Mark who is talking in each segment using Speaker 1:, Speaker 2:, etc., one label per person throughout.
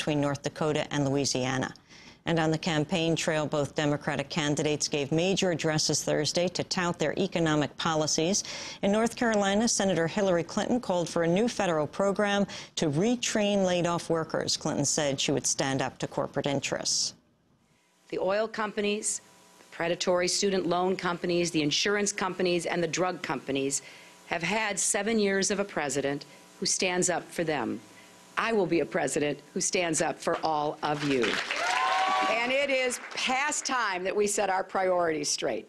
Speaker 1: between North Dakota and Louisiana. And on the campaign trail, both Democratic candidates gave major addresses Thursday to tout their economic policies. In North Carolina, Senator Hillary Clinton called for a new federal program to retrain laid-off workers. Clinton said she would stand up to corporate interests.
Speaker 2: The oil companies, the predatory student loan companies, the insurance companies, and the drug companies have had 7 years of a president who stands up for them. I will be a president who stands up for all of you. And it is past time that we set our priorities straight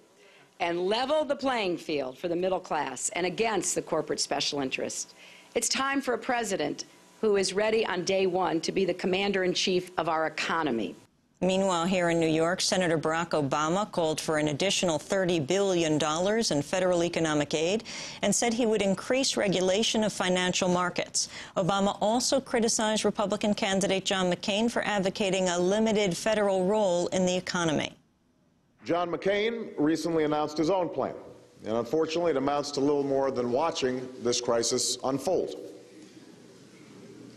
Speaker 2: and level the playing field for the middle class and against the corporate special interests. It's time for a president who is ready on day one to be the commander-in-chief of our economy.
Speaker 1: Meanwhile, here in New York, Senator Barack Obama called for an additional $30 billion in federal economic aid and said he would increase regulation of financial markets. Obama also criticized Republican candidate John McCain for advocating a limited federal role in the economy.
Speaker 3: John McCain recently announced his own plan, and unfortunately it amounts to little more than watching this crisis unfold.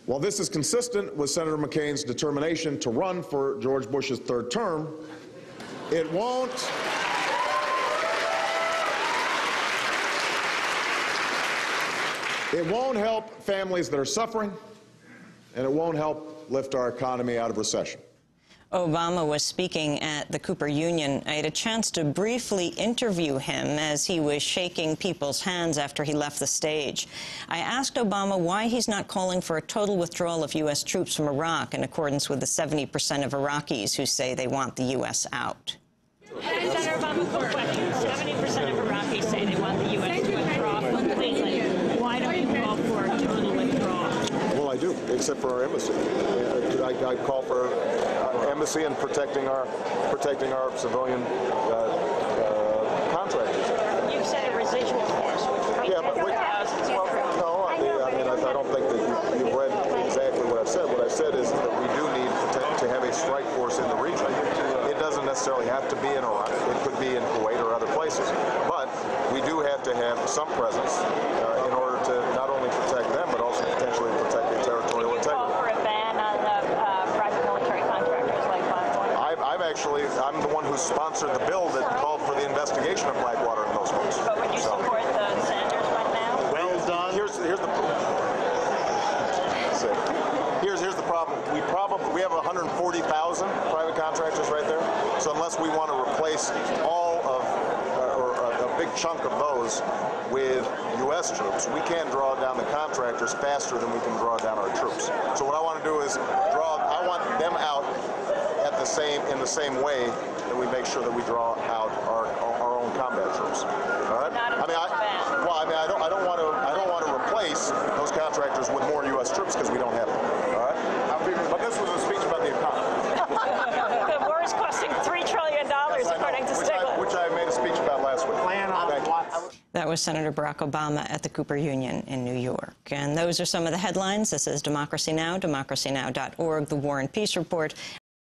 Speaker 3: While this is consistent with Senator McCain's determination to run for George Bush's third term, it won't help families that are suffering, and it won't help lift our economy out of recession.
Speaker 1: Obama was speaking at the Cooper Union. I had a chance to briefly interview him as he was shaking people's hands after he left the stage. I asked Obama why he's not calling for a total withdrawal of U.S. troops from Iraq in accordance with the 70% of Iraqis who say they want the U.S. out.
Speaker 4: Senator Obama, quick question. 70% of Iraqis say they want the U.S. to withdraw completely. Why don't you call for a total withdrawal?
Speaker 3: Well, I do, except for our embassy. I call for embassy and protecting our civilian contractors.
Speaker 4: You've said a residual force, which
Speaker 3: yeah, but no, I mean, I don't think that you've read exactly what I've said. What I've said is that we do need to have a strike force in the region. It doesn't necessarily have to be in Iraq. It could be in Kuwait or other places. But we do have to have some presence in order to not only protect them, but also potentially protect the territorial integrity. I'm the one who sponsored the bill that called for the investigation of Blackwater and those folks.
Speaker 4: But would you support the Sanders one now?
Speaker 3: Well done. Here's the problem. We have 140,000 private contractors right there. So unless we want to replace all of or a big chunk of those with U.S. troops, we can't draw down the contractors faster than we can draw down our troops. So what I want to do is I want them out in the same way that we make sure that we draw out our own combat troops. All right? I don't want to replace those contractors with more U.S. troops because we don't have them. All right? But this was a speech about the economy.
Speaker 4: The war is costing $3 trillion, according to Stiglitz.
Speaker 3: Which I made a speech about last week.
Speaker 1: That was Senator Barack Obama at the Cooper Union in New York. And those are some of the headlines. This is Democracy Now!, democracynow.org, The War and Peace Report.